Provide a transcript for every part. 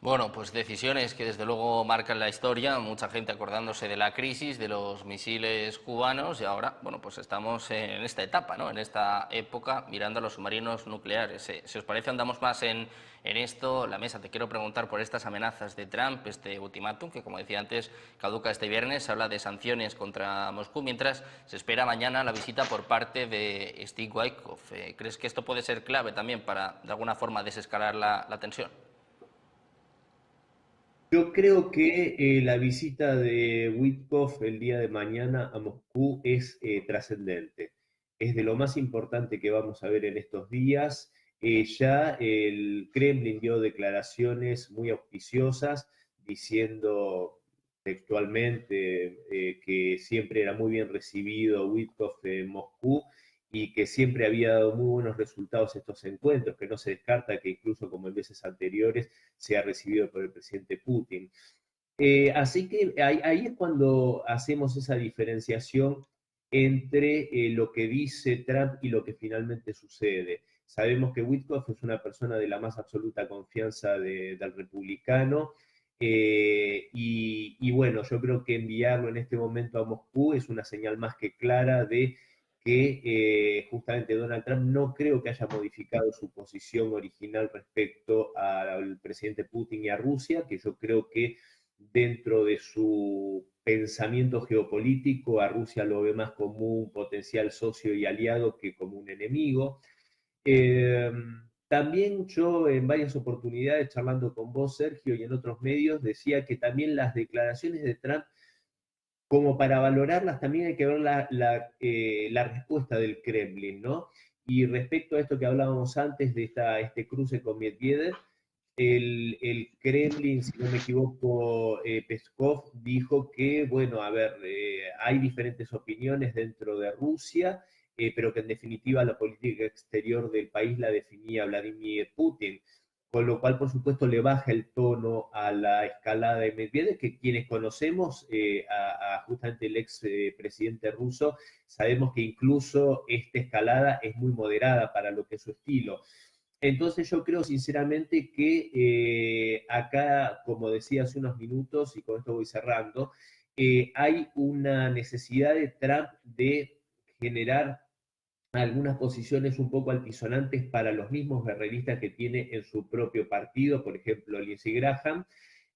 Bueno, pues decisiones que desde luego marcan la historia, mucha gente acordándose de la crisis, de los misiles cubanos y ahora, bueno, pues estamos en esta etapa, ¿no? En esta época mirando a los submarinos nucleares. Si os parece, andamos más en esto. La mesa, te quiero preguntar por estas amenazas de Trump, este ultimátum que, como decía antes, caduca este viernes. Se habla de sanciones contra Moscú, mientras se espera mañana la visita por parte de Steve Witkoff. ¿Crees que esto puede ser clave también para, de alguna forma, desescalar la tensión? Yo creo que la visita de Witkoff el día de mañana a Moscú es trascendente. Es de lo más importante que vamos a ver en estos días. Ya el Kremlin dio declaraciones muy auspiciosas diciendo textualmente que siempre era muy bien recibido Witkoff en Moscú y que siempre había dado muy buenos resultados estos encuentros, que no se descarta que incluso como en veces anteriores sea recibido por el presidente Putin. Así que ahí es cuando hacemos esa diferenciación entre lo que dice Trump y lo que finalmente sucede. Sabemos que Witkoff es una persona de la más absoluta confianza del republicano. Y bueno, yo creo que enviarlo en este momento a Moscú es una señal más que clara de que justamente Donald Trump no creo que haya modificado su posición original respecto al presidente Putin y a Rusia, que yo creo que dentro de su pensamiento geopolítico a Rusia lo ve más como un potencial socio y aliado que como un enemigo. Eh, También yo en varias oportunidades charlando con vos, Sergio, y en otros medios, decía que también las declaraciones de Trump, como para valorarlas, también hay que ver la respuesta del Kremlin, ¿no? Y respecto a esto que hablábamos antes de este cruce con Medvedev, el Kremlin, si no me equivoco, Peskov dijo que, bueno, a ver, hay diferentes opiniones dentro de Rusia, pero que en definitiva la política exterior del país la definía Vladimir Putin, con lo cual, por supuesto, le baja el tono a la escalada de Medvedev, que quienes conocemos a justamente el ex presidente ruso, sabemos que incluso esta escalada es muy moderada para lo que es su estilo. Entonces yo creo sinceramente que acá, como decía hace unos minutos, y con esto voy cerrando, hay una necesidad de Trump de generar algunas posiciones un poco altisonantes para los mismos guerreristas que tiene en su propio partido, por ejemplo, Lindsey Graham,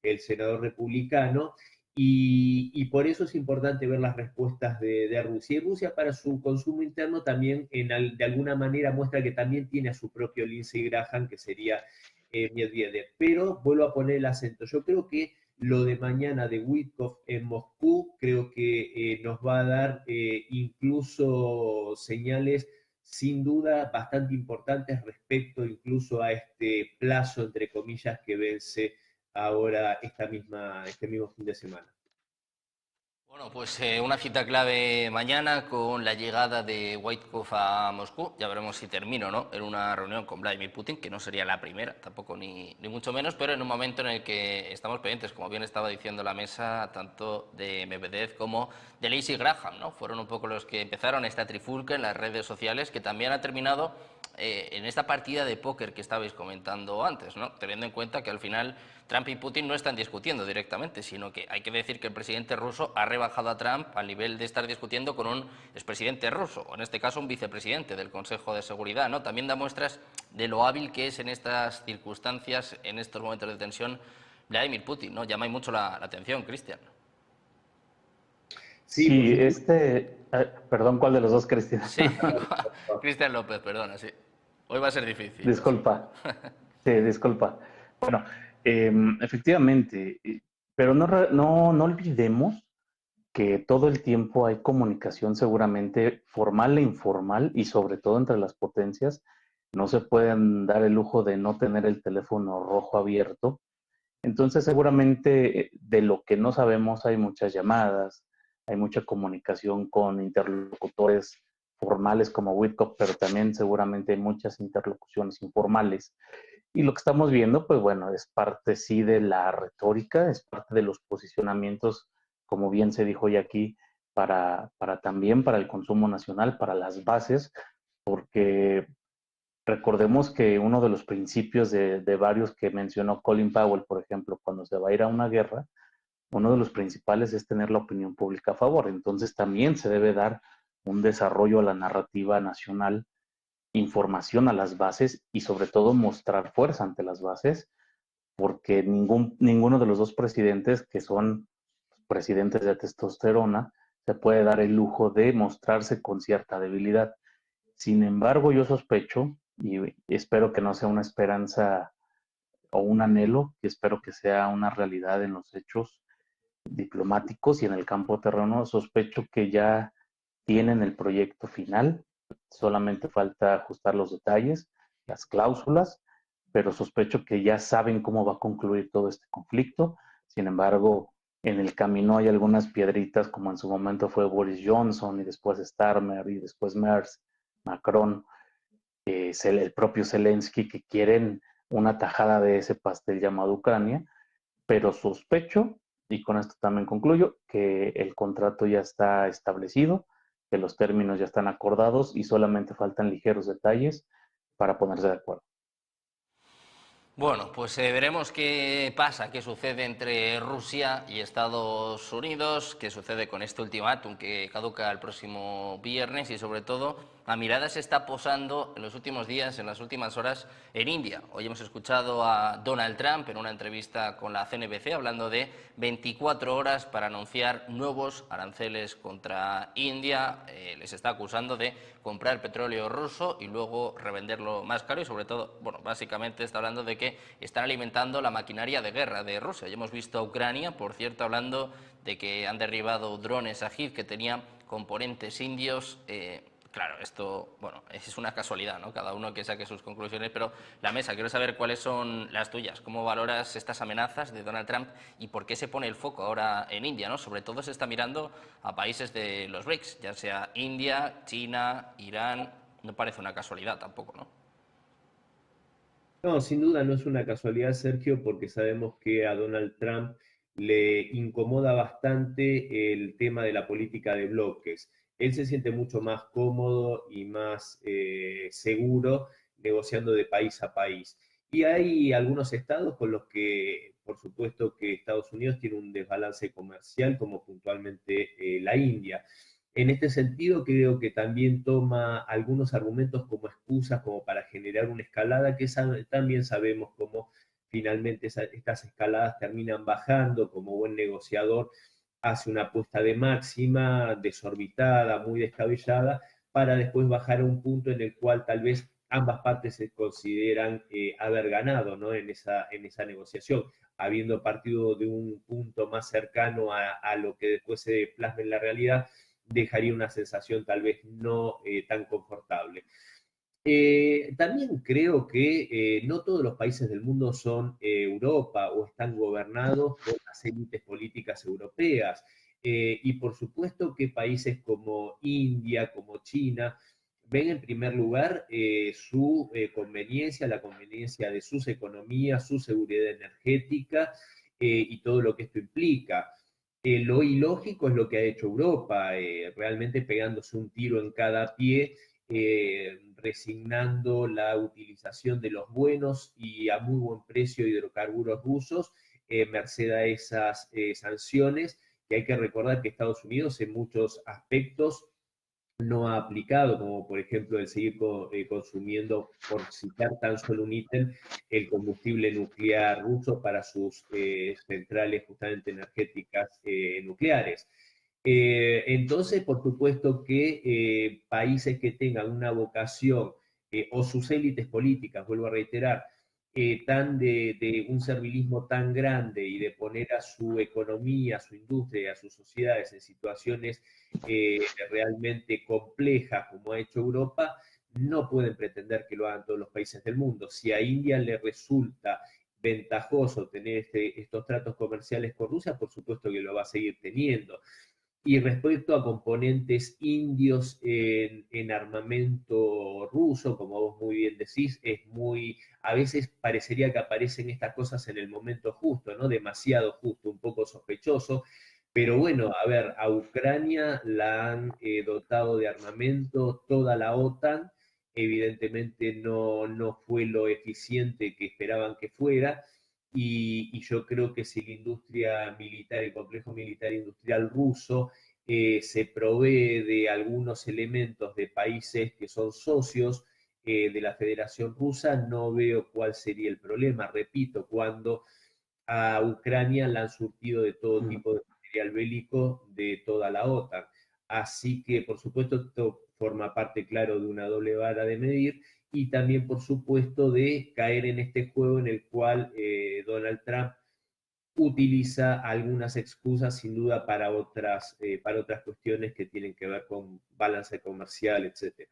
el senador republicano, y por eso es importante ver las respuestas de Rusia. Y Rusia para su consumo interno también de alguna manera muestra que también tiene a su propio Lindsey Graham, que sería Medvedev. Pero vuelvo a poner el acento. Yo creo que lo de mañana de Witkoff en Moscú creo que nos va a dar incluso señales sin duda bastante importantes respecto incluso a este plazo, entre comillas, que vence ahora este mismo fin de semana. Bueno, pues una cita clave mañana con la llegada de Waitkov a Moscú. Ya veremos si termino, ¿no? En una reunión con Vladimir Putin, que no sería la primera, tampoco ni mucho menos, pero en un momento en el que estamos pendientes, como bien estaba diciendo la mesa, tanto de Medvedev como de Lindsey Graham, ¿no? Fueron un poco los que empezaron esta trifulca en las redes sociales, que también ha terminado en esta partida de póker que estabais comentando antes, ¿no? Teniendo en cuenta que al final Trump y Putin no están discutiendo directamente, sino que hay que decir que el presidente ruso ha rebajado a Trump al nivel de estar discutiendo con un expresidente ruso, o en este caso un vicepresidente del Consejo de Seguridad, ¿no? También da muestras de lo hábil que es en estas circunstancias, en estos momentos de tensión, Vladimir Putin, ¿no? Llama mucho la atención, Cristian. Sí, por Sí, supuesto. perdón, ¿cuál de los dos, Cristian? Sí, Cristian López, perdona, sí. Hoy va a ser difícil, lo siento. Disculpa, sí, disculpa. Bueno, efectivamente, pero no olvidemos que todo el tiempo hay comunicación seguramente formal e informal y sobre todo entre las potencias. No se pueden dar el lujo de no tener el teléfono rojo abierto. Entonces seguramente de lo que no sabemos hay muchas llamadas, hay mucha comunicación con interlocutores formales como Witkoff, pero también seguramente hay muchas interlocuciones informales. Y lo que estamos viendo, pues bueno, es parte sí de la retórica, es parte de los posicionamientos, como bien se dijo ya aquí, también para el consumo nacional, para las bases, porque Recordemos que uno de los principios de varios que mencionó Colin Powell, por ejemplo, cuando se va a ir a una guerra, uno de los principales es tener la opinión pública a favor. Entonces también se debe dar un desarrollo a la narrativa nacional, información a las bases y sobre todo mostrar fuerza ante las bases, porque ninguno de los dos presidentes, que son presidentes de testosterona, se puede dar el lujo de mostrarse con cierta debilidad. Sin embargo, yo sospecho, y espero que no sea una esperanza o un anhelo, y espero que sea una realidad en los hechos diplomáticos y en el campo terreno, sospecho que ya tienen el proyecto final, solamente falta ajustar los detalles, las cláusulas, pero sospecho que ya saben cómo va a concluir todo este conflicto. Sin embargo, en el camino hay algunas piedritas, como en su momento fue Boris Johnson y después Starmer y después Merz, Macron, el propio Zelensky, que quieren una tajada de ese pastel llamado Ucrania, pero sospecho, y con esto también concluyo, que el contrato ya está establecido, que los términos ya están acordados y solamente faltan ligeros detalles para ponerse de acuerdo. Bueno, pues veremos qué pasa, qué sucede entre Rusia y Estados Unidos, qué sucede con este ultimátum que caduca el próximo viernes y sobre todo la mirada se está posando en los últimos días, en las últimas horas, en India. Hoy hemos escuchado a Donald Trump en una entrevista con la CNBC hablando de 24 horas para anunciar nuevos aranceles contra India. Les está acusando de comprar petróleo ruso y luego revenderlo más caro y sobre todo, bueno, básicamente está hablando de que están alimentando la maquinaria de guerra de Rusia. Ya hemos visto a Ucrania, por cierto, hablando de que han derribado drones Ajid que tenían componentes indios. Claro, esto, bueno, es una casualidad, ¿no? Cada uno que saque sus conclusiones, pero la mesa, quiero saber cuáles son las tuyas, cómo valoras estas amenazas de Donald Trump y por qué se pone el foco ahora en India, ¿no? Sobre todo se está mirando a países de los BRICS, ya sea India, China, Irán, no parece una casualidad tampoco, ¿no? No, sin duda no es una casualidad, Sergio, porque sabemos que a Donald Trump le incomoda bastante el tema de la política de bloques. Él se siente mucho más cómodo y más seguro negociando de país a país. Y hay algunos estados con los que, por supuesto, que Estados Unidos tiene un desbalance comercial, como puntualmente la India. En este sentido, creo que también toma algunos argumentos como excusas, como para generar una escalada, que también sabemos cómo finalmente estas escaladas terminan bajando, como buen negociador hace una apuesta de máxima, desorbitada, muy descabellada, para después bajar a un punto en el cual tal vez ambas partes se consideran haber ganado, ¿no? En esa negociación, habiendo partido de un punto más cercano a lo que después se plasma en la realidad, dejaría una sensación tal vez no tan confortable. También creo que no todos los países del mundo son Europa o están gobernados por las élites políticas europeas. Y por supuesto que países como India, como China, ven en primer lugar su conveniencia, la conveniencia de sus economías, su seguridad energética y todo lo que esto implica. Lo ilógico es lo que ha hecho Europa, realmente pegándose un tiro en cada pie, resignando la utilización de los buenos y a muy buen precio hidrocarburos rusos, merced a esas sanciones, que hay que recordar que Estados Unidos en muchos aspectos no ha aplicado, como por ejemplo el seguir consumiendo, por citar tan solo un ítem, el combustible nuclear ruso para sus centrales justamente energéticas nucleares. Entonces, por supuesto que países que tengan una vocación o sus élites políticas, vuelvo a reiterar, de un servilismo tan grande y de poner a su economía, a su industria, a sus sociedades en situaciones realmente complejas como ha hecho Europa, no pueden pretender que lo hagan todos los países del mundo. Si a India le resulta ventajoso tener estos tratos comerciales con Rusia, por supuesto que lo va a seguir teniendo. Y respecto a componentes indios en armamento ruso, como vos muy bien decís, a veces parecería que aparecen estas cosas en el momento justo, ¿no? Demasiado justo, un poco sospechoso. Pero bueno, a ver, a Ucrania la han dotado de armamento toda la OTAN, evidentemente no fue lo eficiente que esperaban que fuera, y yo creo que si la industria militar, el complejo militar industrial ruso, se provee de algunos elementos de países que son socios de la Federación Rusa, no veo cuál sería el problema. Repito, cuando a Ucrania la han surtido de todo tipo de material bélico de toda la OTAN. Así que, por supuesto, esto forma parte, claro, de una doble vara de medir, y también, por supuesto, de caer en este juego en el cual Donald Trump utiliza algunas excusas, sin duda, para otras cuestiones que tienen que ver con balance comercial, etcétera.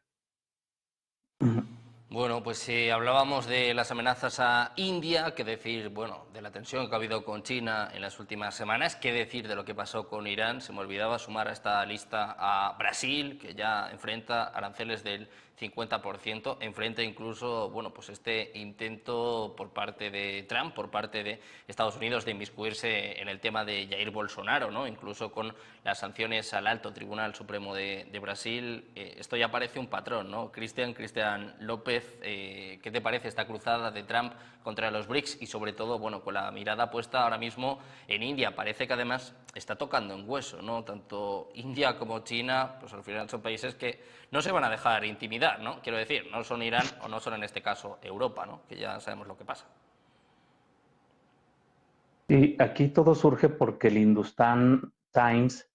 Bueno, pues si hablábamos de las amenazas a India, qué decir, bueno, de la tensión que ha habido con China en las últimas semanas, qué decir de lo que pasó con Irán. Se me olvidaba sumar a esta lista a Brasil, que ya enfrenta aranceles del 50%, enfrenta incluso, bueno, pues este intento por parte de Trump, por parte de Estados Unidos, de inmiscuirse en el tema de Jair Bolsonaro, ¿no? Incluso con las sanciones al Alto Tribunal Supremo de Brasil. Esto ya parece un patrón, ¿no? Cristian López, ¿qué te parece esta cruzada de Trump contra los BRICS y sobre todo, bueno, con la mirada puesta ahora mismo en India? Parece que además está tocando en hueso, ¿no? Tanto India como China, pues al final son países que no se van a dejar intimidar, ¿no? Quiero decir, no son Irán o no son en este caso Europa, ¿no? Que ya sabemos lo que pasa. Y aquí todo surge porque el Hindustan Times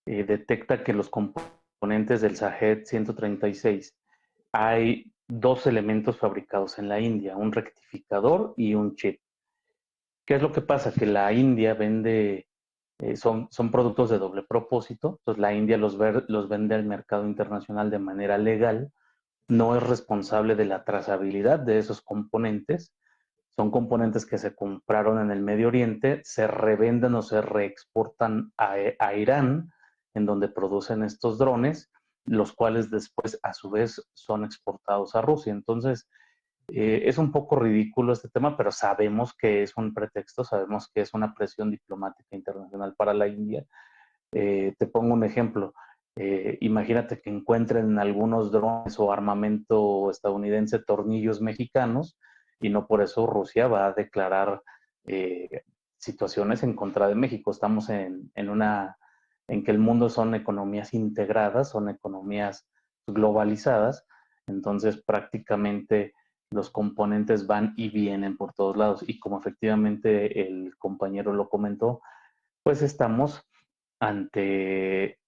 detecta que los componentes del Shahed 136 hay dos elementos fabricados en la India, un rectificador y un chip. ¿Qué es lo que pasa? Que la India vende, son productos de doble propósito, entonces la India los vende al mercado internacional de manera legal, no es responsable de la trazabilidad de esos componentes, son componentes que se compraron en el Medio Oriente, se revenden o se reexportan a Irán, en donde producen estos drones, los cuales después a su vez son exportados a Rusia. Entonces, es un poco ridículo este tema, pero sabemos que es un pretexto, sabemos que es una presión diplomática internacional para la India. Te pongo un ejemplo. Imagínate que encuentren en algunos drones o armamento estadounidense tornillos mexicanos y no por eso Rusia va a declarar situaciones en contra de México. Estamos en que el mundo son economías integradas, son economías globalizadas, entonces prácticamente los componentes van y vienen por todos lados. Y como efectivamente el compañero lo comentó, pues estamos ante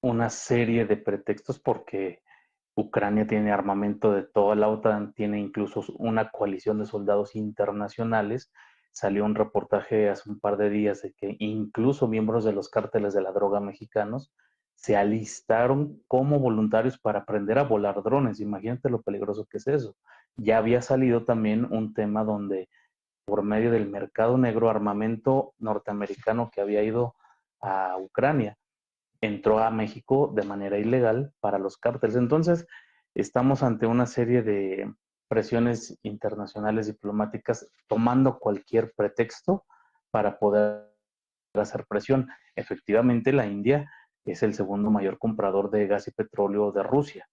una serie de pretextos porque Ucrania tiene armamento de toda la OTAN, tiene incluso una coalición de soldados internacionales. Salió un reportaje hace un par de días de que incluso miembros de los cárteles de la droga mexicanos se alistaron como voluntarios para aprender a volar drones. Imagínate lo peligroso que es eso. Ya había salido también un tema donde por medio del mercado negro armamento norteamericano que había ido a Ucrania entró a México de manera ilegal para los cárteles. Entonces, estamos ante una serie de presiones internacionales diplomáticas tomando cualquier pretexto para poder hacer presión. Efectivamente, la India es el segundo mayor comprador de gas y petróleo de Rusia,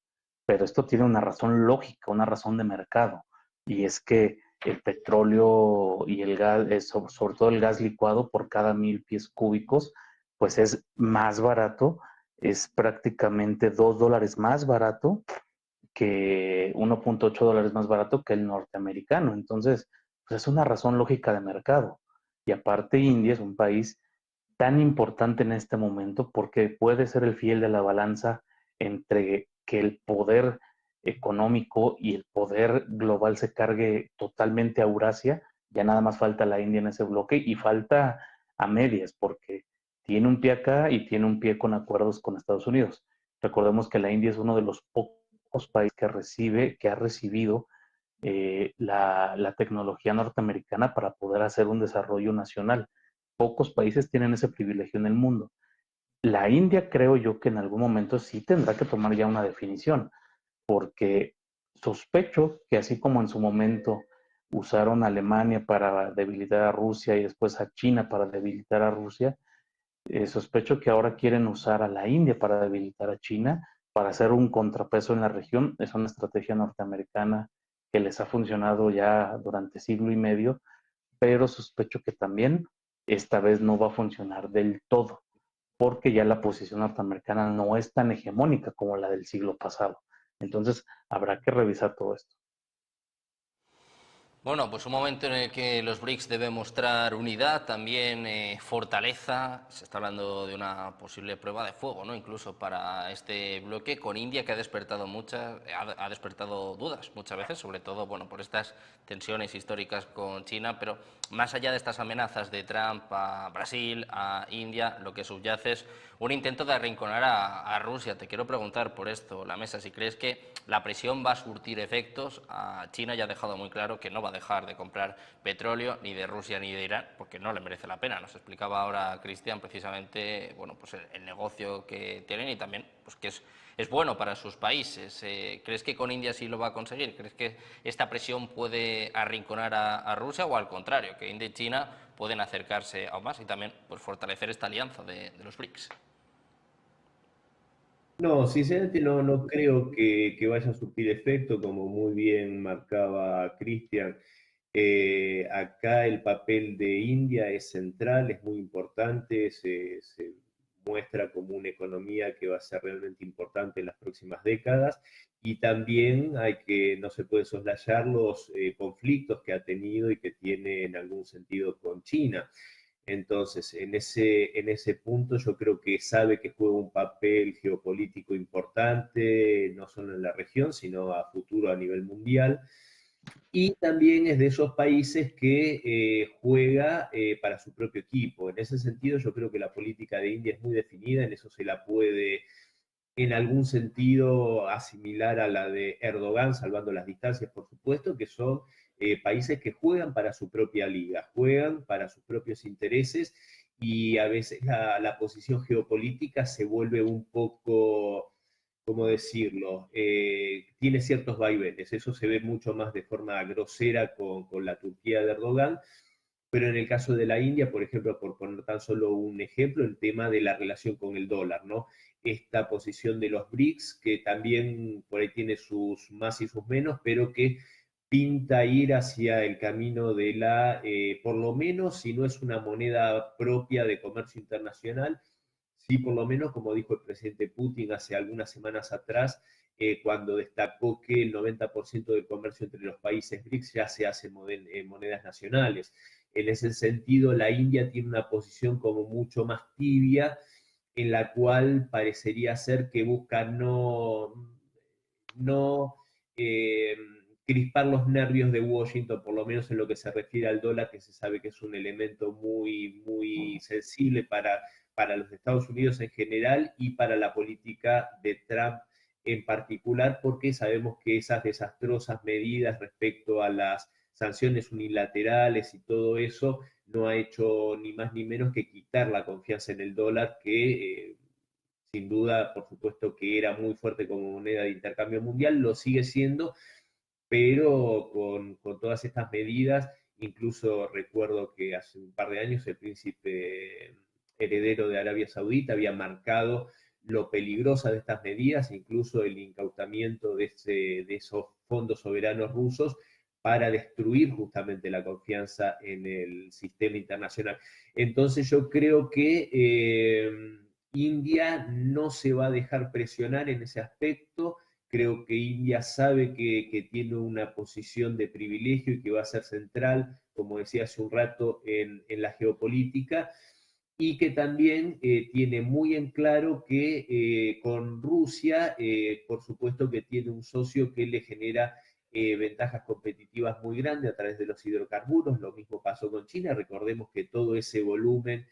pero esto tiene una razón lógica, una razón de mercado, y es que el petróleo y el gas, sobre todo el gas licuado por cada 1,000 pies cúbicos, pues es más barato, es prácticamente $2 más barato que $1.8 más barato que el norteamericano. Entonces, pues es una razón lógica de mercado. Y aparte, India es un país tan importante en este momento porque puede ser el fiel de la balanza entre que el poder económico y el poder global se cargue totalmente a Eurasia. Ya nada más falta la India en ese bloque y falta a medias porque tiene un pie acá y tiene un pie con acuerdos con Estados Unidos. Recordemos que la India es uno de los pocos países que ha recibido la tecnología norteamericana para poder hacer un desarrollo nacional. Pocos países tienen ese privilegio en el mundo. La India creo yo que en algún momento sí tendrá que tomar ya una definición, porque sospecho que así como en su momento usaron a Alemania para debilitar a Rusia y después a China para debilitar a Rusia, sospecho que ahora quieren usar a la India para debilitar a China para hacer un contrapeso en la región. Es una estrategia norteamericana que les ha funcionado ya durante siglo y medio, pero sospecho que también esta vez no va a funcionar del todo, porque ya la posición norteamericana no es tan hegemónica como la del siglo pasado. Entonces, habrá que revisar todo esto. Bueno, pues un momento en el que los BRICS deben mostrar unidad, también fortaleza. Se está hablando de una posible prueba de fuego, ¿no? Incluso para este bloque, con India, que ha despertado ha despertado dudas muchas veces, sobre todo, bueno, por estas tensiones históricas con China, pero más allá de estas amenazas de Trump a Brasil, a India, lo que subyace es un intento de arrinconar a Rusia. Te quiero preguntar por esto, la mesa, si crees que la presión va a surtir efectos. A China ya ha dejado muy claro que no va a dejar de comprar petróleo ni de Rusia ni de Irán, porque no le merece la pena. Nos explicaba ahora Cristian precisamente, bueno, pues el negocio que tienen y también pues que es bueno para sus países. ¿Crees que con India sí lo va a conseguir? ¿Crees que esta presión puede arrinconar a Rusia o al contrario, que India y China pueden acercarse aún más y también pues fortalecer esta alianza de los BRICS? No, sinceramente no creo que vaya a surtir efecto, como muy bien marcaba Cristian. Acá el papel de India es central, es muy importante, se muestra como una economía que va a ser realmente importante en las próximas décadas y también no se puede soslayar los conflictos que ha tenido y que tiene en algún sentido con China. Entonces, en ese punto yo creo que sabe que juega un papel geopolítico importante, no solo en la región, sino a futuro a nivel mundial. Y también es de esos países que juega para su propio equipo. En ese sentido, yo creo que la política de India es muy definida, en eso se la puede en algún sentido asimilar a la de Erdogan, salvando las distancias, por supuesto, que son países que juegan para su propia liga, juegan para sus propios intereses y a veces la posición geopolítica se vuelve un poco, ¿cómo decirlo? Tiene ciertos vaivenes. Eso se ve mucho más de forma grosera con la Turquía de Erdogan, pero en el caso de la India, por ejemplo, por poner tan solo un ejemplo, el tema de la relación con el dólar, ¿no? Esta posición de los BRICS, que también por ahí tiene sus más y sus menos, pero que pinta ir hacia el camino de por lo menos, si no es una moneda propia de comercio internacional, sí por lo menos, como dijo el presidente Putin hace algunas semanas atrás, cuando destacó que el 90% del comercio entre los países BRICS ya se hace en monedas nacionales. En ese sentido, la India tiene una posición como mucho más tibia, en la cual parecería ser que busca no eh, crispar los nervios de Washington, por lo menos en lo que se refiere al dólar, que se sabe que es un elemento muy sensible para los Estados Unidos en general y para la política de Trump en particular, porque sabemos que esas desastrosas medidas respecto a las sanciones unilaterales y todo eso no ha hecho ni más ni menos que quitar la confianza en el dólar, que sin duda, por supuesto, que era muy fuerte como moneda de intercambio mundial, lo sigue siendo, pero con todas estas medidas, incluso recuerdo que hace un par de años el príncipe heredero de Arabia Saudita había marcado lo peligrosa de estas medidas, incluso el incautamiento de esos fondos soberanos rusos para destruir justamente la confianza en el sistema internacional. Entonces yo creo que India no se va a dejar presionar en ese aspecto. Creo que India sabe que tiene una posición de privilegio y que va a ser central, como decía hace un rato, la geopolítica y que también tiene muy en claro que con Rusia, por supuesto que tiene un socio que le genera ventajas competitivas muy grandes a través de los hidrocarburos. Lo mismo pasó con China. Recordemos que todo ese volumen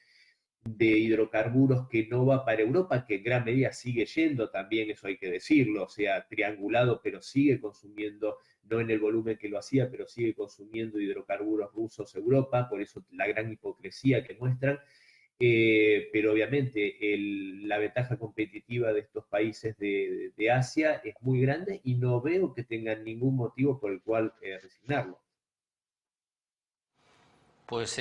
de hidrocarburos que no va para Europa, que en gran medida sigue yendo, también eso hay que decirlo, o sea, triangulado, pero sigue consumiendo, no en el volumen que lo hacía, pero sigue consumiendo hidrocarburos rusos Europa, por eso la gran hipocresía que muestran. Pero obviamente la ventaja competitiva de estos países de Asia es muy grande y no veo que tengan ningún motivo por el cual resignarlo. Pues,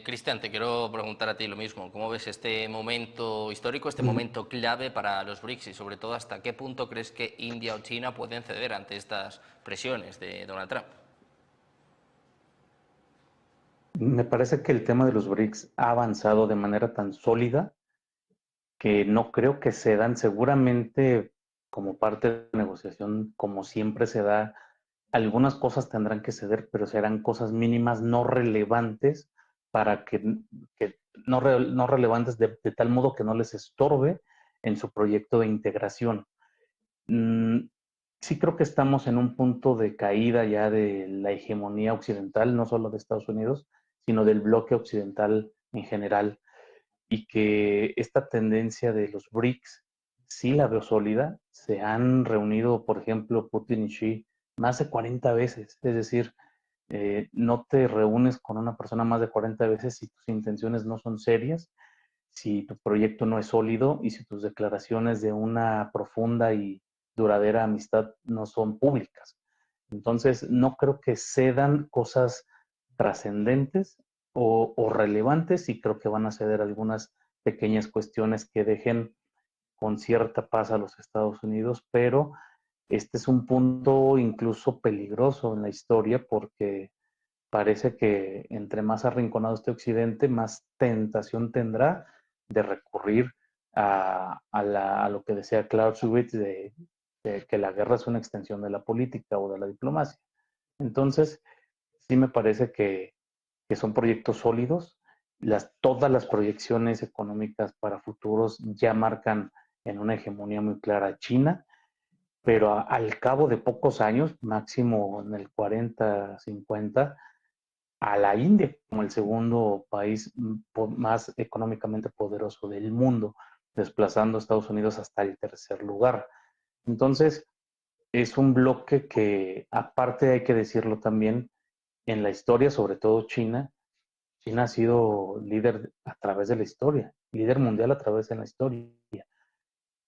Cristian, te quiero preguntar a ti lo mismo. ¿Cómo ves este momento histórico, este Mm, momento clave para los BRICS y sobre todo hasta qué punto crees que India o China pueden ceder ante estas presiones de Donald Trump? Me parece que el tema de los BRICS ha avanzado de manera tan sólida que no creo que cedan. Seguramente, como parte de la negociación, como siempre se da, algunas cosas tendrán que ceder, pero serán cosas mínimas, no relevantes, para que no relevantes de tal modo que no les estorbe en su proyecto de integración. Mm, sí creo que estamos en un punto de caída ya de la hegemonía occidental, no solo de Estados Unidos, sino del bloque occidental en general, y que esta tendencia de los BRICS sí la veo sólida. Se han reunido, por ejemplo, Putin y Xi más de 40 veces, es decir, no te reúnes con una persona más de 40 veces si tus intenciones no son serias, si tu proyecto no es sólido y si tus declaraciones de una profunda y duradera amistad no son públicas. Entonces, no creo que cedan cosas trascendentes o relevantes, y creo que van a ceder algunas pequeñas cuestiones que dejen con cierta paz a los Estados Unidos, pero este es un punto incluso peligroso en la historia porque parece que entre más arrinconado esté Occidente, más tentación tendrá de recurrir a lo que decía Clausewitz de que la guerra es una extensión de la política o de la diplomacia. Entonces, sí me parece que son proyectos sólidos. Todas las proyecciones económicas para futuros ya marcan en una hegemonía muy clara a China, pero al cabo de pocos años, máximo en el 40, 50, a la India como el segundo país más económicamente poderoso del mundo, desplazando a Estados Unidos hasta el tercer lugar. Entonces, es un bloque que, aparte hay que decirlo también, en la historia, sobre todo China, China ha sido líder a través de la historia, líder mundial a través de la historia.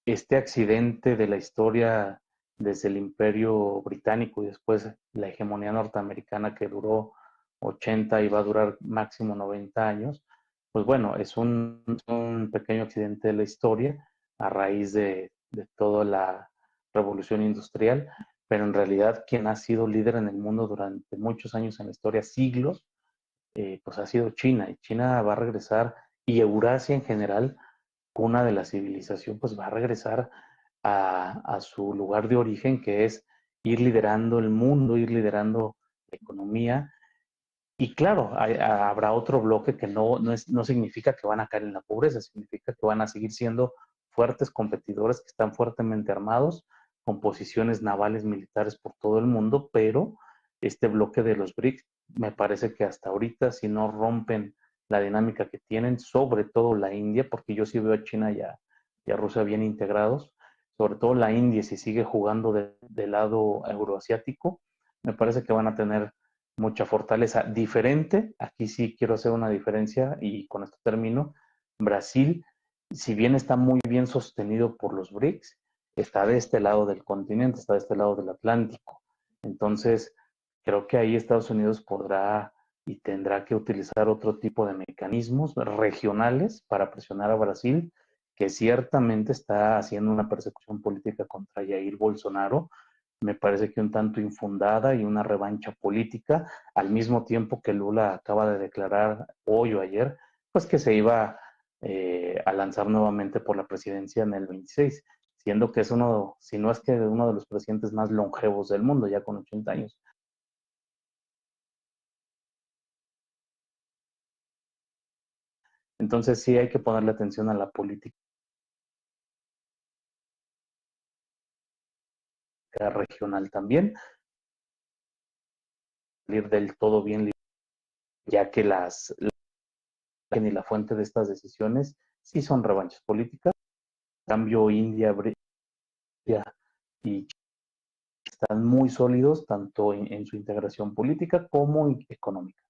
Este accidente de la historia desde el Imperio Británico y después la hegemonía norteamericana que duró 80 y va a durar máximo 90 años, pues bueno, es un pequeño accidente de la historia a raíz de toda la revolución industrial, pero en realidad quien ha sido líder en el mundo durante muchos años en la historia, siglos, pues ha sido China, y China va a regresar, y Eurasia en general, cuna de la civilización, pues va a regresar a su lugar de origen, que es ir liderando el mundo, ir liderando la economía. Y claro, habrá otro bloque que no significa que van a caer en la pobreza, significa que van a seguir siendo fuertes competidores, que están fuertemente armados, con posiciones navales militares por todo el mundo, pero este bloque de los BRICS, me parece que hasta ahorita, si no rompen la dinámica que tienen, sobre todo la India, porque yo sí veo a China y a Rusia bien integrados, sobre todo la India, si sigue jugando del lado euroasiático, me parece que van a tener mucha fortaleza. Diferente, aquí sí quiero hacer una diferencia y con esto termino. Brasil, si bien está muy bien sostenido por los BRICS, está de este lado del continente, está de este lado del Atlántico. Entonces, creo que ahí Estados Unidos podrá y tendrá que utilizar otro tipo de mecanismos regionales para presionar a Brasil, que ciertamente está haciendo una persecución política contra Jair Bolsonaro, me parece que un tanto infundada, y una revancha política, al mismo tiempo que Lula acaba de declarar hoy o ayer, pues que se iba a lanzar nuevamente por la presidencia en el 26, siendo que es uno, si no es que uno de los presidentes más longevos del mundo, ya con 80 años. Entonces sí hay que ponerle atención a la política regional también, salir del todo bien, ya que y la fuente de estas decisiones sí son revanchas políticas. En cambio, India y están muy sólidos tanto en su integración política como económica.